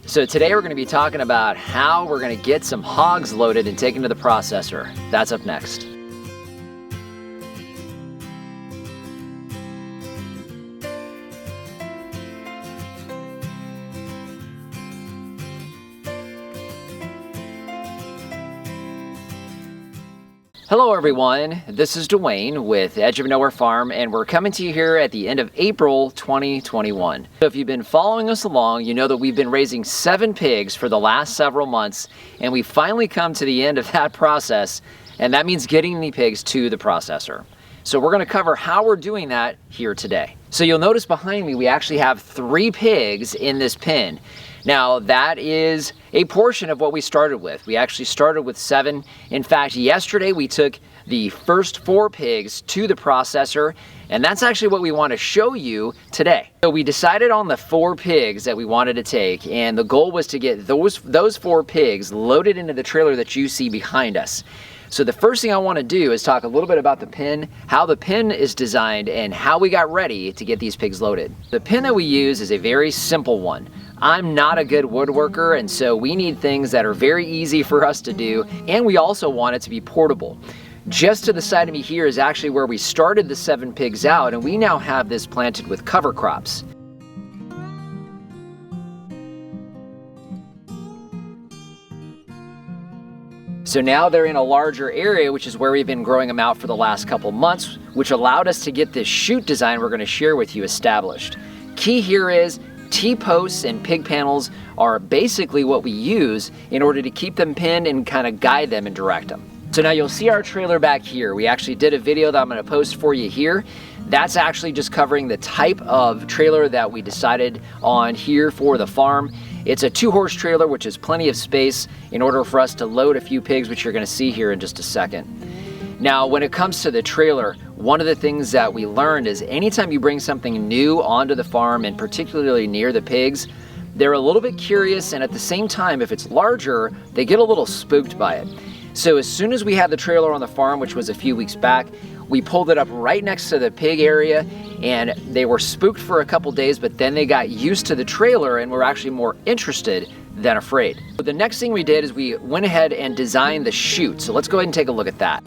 So today we're going to be talking about how we're going to get some hogs loaded and taken to the processor. That's up next. Hello everyone, this is Dwayne with Edge of Nowhere Farm, and we're coming to you here at the end of April 2021. So if you've been following us along, you know that we've been raising 7 pigs for the last several months, and we finally come to the end of that process, and that means getting the pigs to the processor. So we're going to cover how we're doing that here today. So you'll notice behind me we actually have 3 pigs in this pen. Now that is a portion of what we started with. We actually started with 7. In fact, yesterday we took the first 4 pigs to the processor, and that's actually what we want to show you today. So we decided on the 4 pigs that we wanted to take, and the goal was to get those 4 pigs loaded into the trailer that you see behind us. So the first thing I want to do is talk a little bit about the pen, how the pen is designed, and how we got ready to get these pigs loaded. The pen that we use is a very simple one. I'm not a good woodworker, and so we need things that are very easy for us to do, and we also want it to be portable. Just to the side of me here is actually where we started the 7 pigs out, and we now have this planted with cover crops. So now they're in a larger area, which is where we've been growing them out for the last couple months, which allowed us to get this chute design we're going to share with you established. Key here is T-posts and pig panels are basically what we use in order to keep them pinned and kind of guide them and direct them. So now you'll see our trailer back here. We actually did a video that I'm going to post for you here. That's actually just covering the type of trailer that we decided on here for the farm. It's a 2-horse trailer, which is plenty of space in order for us to load a few pigs, which you're going to see here in just a second. Now, when it comes to the trailer, one of the things that we learned is anytime you bring something new onto the farm, and particularly near the pigs, they're a little bit curious, and at the same time, if it's larger, they get a little spooked by it. So as soon as we had the trailer on the farm, which was a few weeks back, we pulled it up right next to the pig area, and they were spooked for a couple days, but then they got used to the trailer and were actually more interested than afraid. But the next thing we did is we went ahead and designed the chute. So let's go ahead and take a look at that.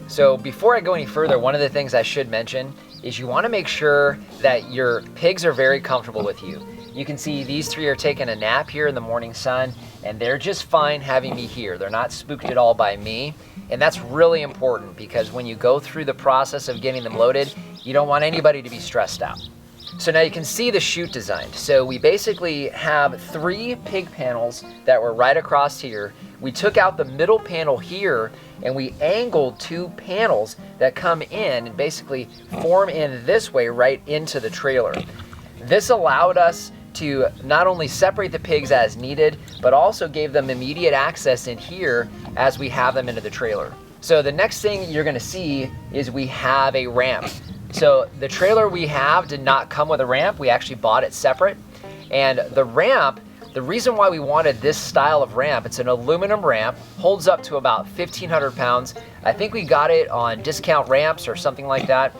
So before I go any further, one of the things I should mention is you want to make sure that your pigs are very comfortable with you. You can see these 3 are taking a nap here in the morning sun, and they're just fine having me here. They're not spooked at all by me, and that's really important because when you go through the process of getting them loaded, you don't want anybody to be stressed out. So now you can see the chute designed. So we basically have 3 pig panels that were right across here. We took out the middle panel here and we angled 2 panels that come in and basically form in this way right into the trailer. This allowed us to not only separate the pigs as needed, but also gave them immediate access in here as we have them into the trailer. So the next thing you're gonna see is we have a ramp. So the trailer we have did not come with a ramp. We actually bought it separate. And the ramp, the reason why we wanted this style of ramp, it's an aluminum ramp, holds up to about 1,500 pounds. I think we got it on discount ramps or something like that.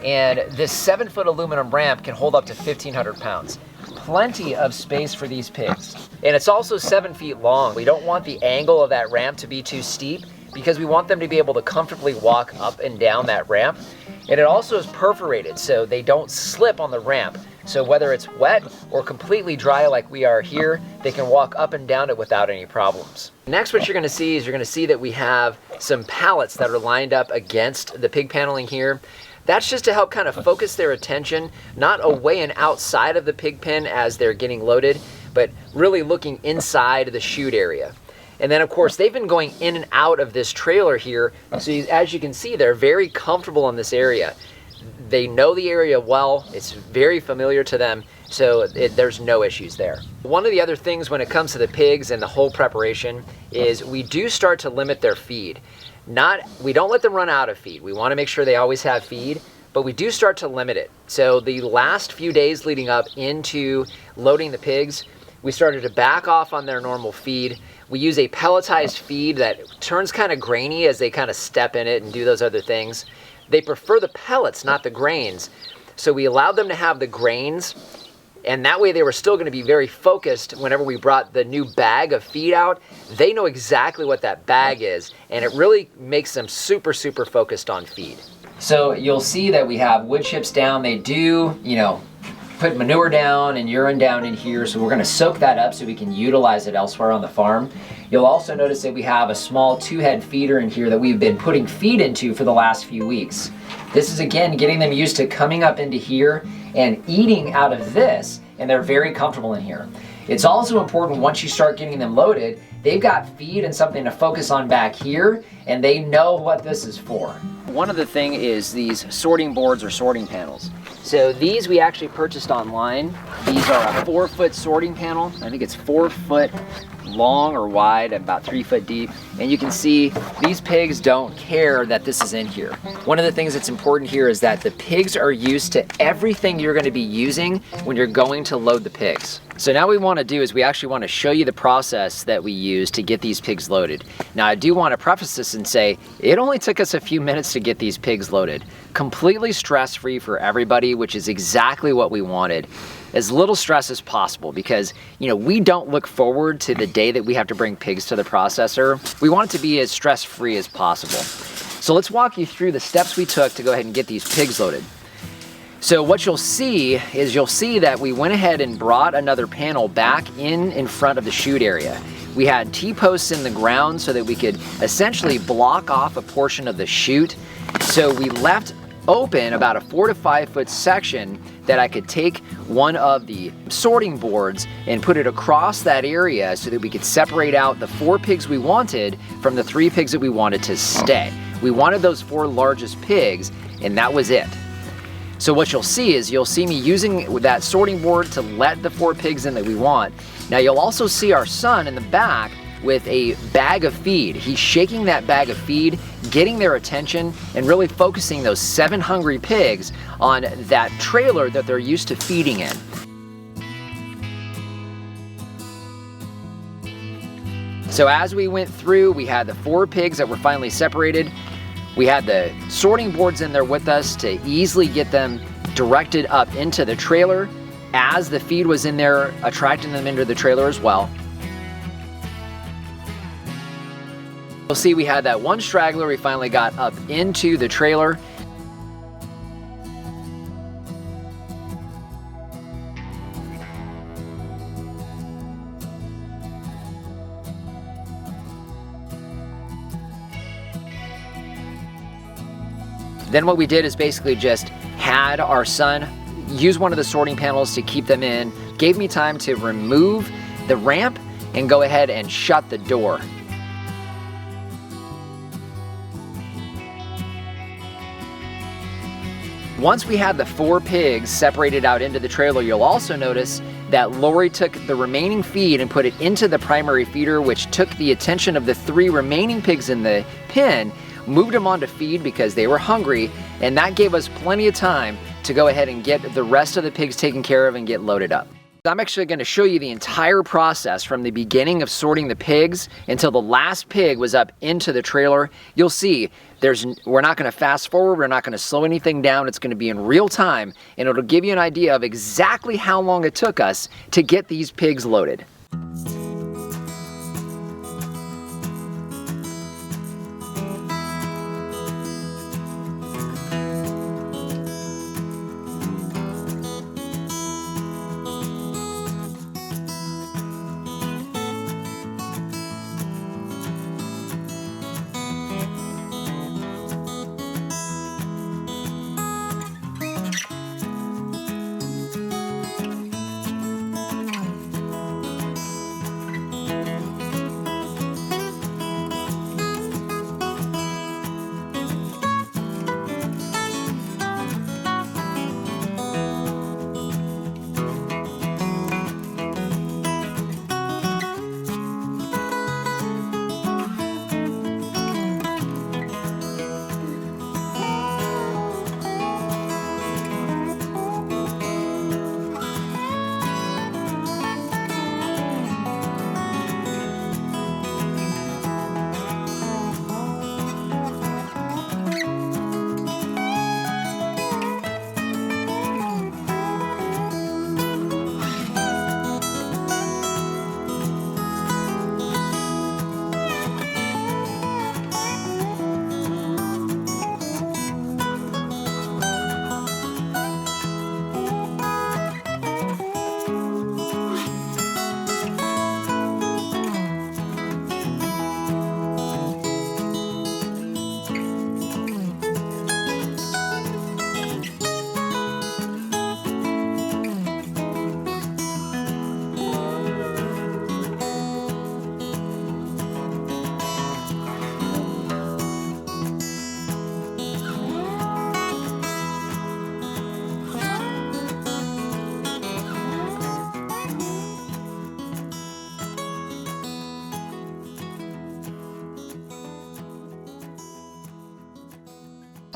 And this 7-foot aluminum ramp can hold up to 1,500 pounds. Plenty of space for these pigs. And it's also 7 feet long. We don't want the angle of that ramp to be too steep because we want them to be able to comfortably walk up and down that ramp. And it also is perforated so they don't slip on the ramp. So whether it's wet or completely dry like we are here, they can walk up and down it without any problems. Next, what you're gonna see is you're gonna see that we have some pallets that are lined up against the pig paneling here. That's just to help kind of focus their attention, not away and outside of the pig pen as they're getting loaded, but really looking inside the chute area. And then of course, they've been going in and out of this trailer here. So as you can see, they're very comfortable in this area. They know the area well, it's very familiar to them, so there's no issues there. One of the other things when it comes to the pigs and the whole preparation is we do start to limit their feed. We don't let them run out of feed. We want to make sure they always have feed, but we do start to limit it. So the last few days leading up into loading the pigs, we started to back off on their normal feed. We use a pelletized feed that turns kind of grainy as they kind of step in it and do those other things. they prefer the pellets, not the grains. So we allowed them to have the grains, and that way they were still gonna be very focused whenever we brought the new bag of feed out. They know exactly what that bag is, and it really makes them super, super focused on feed. So you'll see that we have wood chips down. They do, put manure down and urine down in here, so we're gonna soak that up so we can utilize it elsewhere on the farm. You'll also notice that we have a small 2-head feeder in here that we've been putting feed into for the last few weeks. This is, again, getting them used to coming up into here and eating out of this, and they're very comfortable in here. It's also important once you start getting them loaded, they've got feed and something to focus on back here, and they know what this is for. One of the thing is these sorting boards or sorting panels. So these we actually purchased online. These are a 4-foot sorting panel. I think it's 4 foot long or wide, about 3 foot deep. And you can see these pigs don't care that this is in here. One of the things that's important here is that the pigs are used to everything you're going to be using when you're going to load the pigs. So now what we want to do is we actually want to show you the process that we use to get these pigs loaded. Now I do want to preface this and say it only took us a few minutes to get these pigs loaded. Completely stress-free for everybody, which is exactly what we wanted. As little stress as possible, because we don't look forward to the day that we have to bring pigs to the processor. We want it to be as stress-free as possible. So let's walk you through the steps we took to go ahead and get these pigs loaded. So what you'll see is that we went ahead and brought another panel back in front of the chute area. We had T-posts in the ground so that we could essentially block off a portion of the chute. So we left open about a 4 to 5 foot section that I could take one of the sorting boards and put it across that area so that we could separate out the 4 pigs we wanted from the 3 pigs that we wanted to stay. We wanted those 4 largest pigs, and that was it. So what you'll see me using that sorting board to let the 4 pigs in that we want. Now you'll also see our son in the back with a bag of feed. He's shaking that bag of feed, getting their attention, and really focusing those 7 hungry pigs on that trailer that they're used to feeding in. So as we went through, we had the 4 pigs that were finally separated. We had the sorting boards in there with us to easily get them directed up into the trailer as the feed was in there, attracting them into the trailer as well. You'll see we had that one straggler we finally got up into the trailer. Then what we did is basically just had our son use one of the sorting panels to keep them in, gave me time to remove the ramp and go ahead and shut the door. Once we had the 4 pigs separated out into the trailer, you'll also notice that Lori took the remaining feed and put it into the primary feeder, which took the attention of the 3 remaining pigs in the pen, moved them onto feed because they were hungry, and that gave us plenty of time to go ahead and get the rest of the pigs taken care of and get loaded up. I'm actually going to show you the entire process from the beginning of sorting the pigs until the last pig was up into the trailer. You'll see we're not going to fast forward, we're not going to slow anything down, it's going to be in real time, and it'll give you an idea of exactly how long it took us to get these pigs loaded.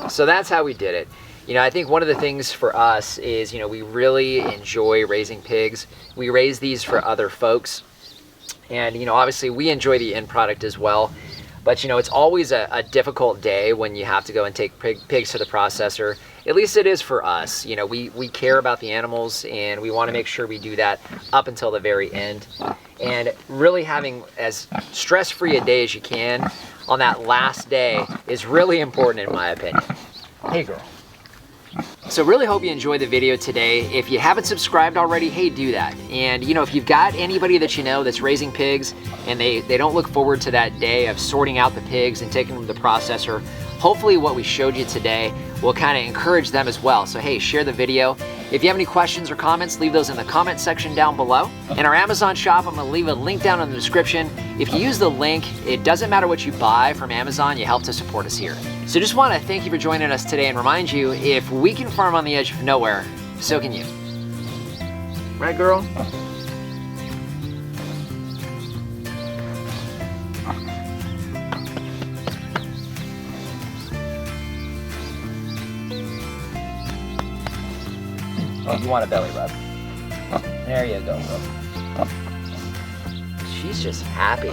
So that's how we did it. I think one of the things for us is, we really enjoy raising pigs. We raise these for other folks. And, obviously we enjoy the end product as well. But, it's always a difficult day when you have to go and take pigs to the processor. At least it is for us. We care about the animals, and we want to make sure we do that up until the very end. And really having as stress-free a day as you can on that last day is really important in my opinion. Hey girl. So really hope you enjoyed the video today. If you haven't subscribed already, hey, do that. And if you've got anybody that you know that's raising pigs and they don't look forward to that day of sorting out the pigs and taking them to the processor, hopefully what we showed you today will kind of encourage them as well. So hey, share the video. If you have any questions or comments, leave those in the comment section down below. In our Amazon shop, I'm gonna leave a link down in the description. If you use the link, it doesn't matter what you buy from Amazon, you help to support us here. So just wanna thank you for joining us today and remind you, if we can farm on the edge of nowhere, so can you. Right, girl? Oh, you want a belly rub. There you go, bro. She's just happy.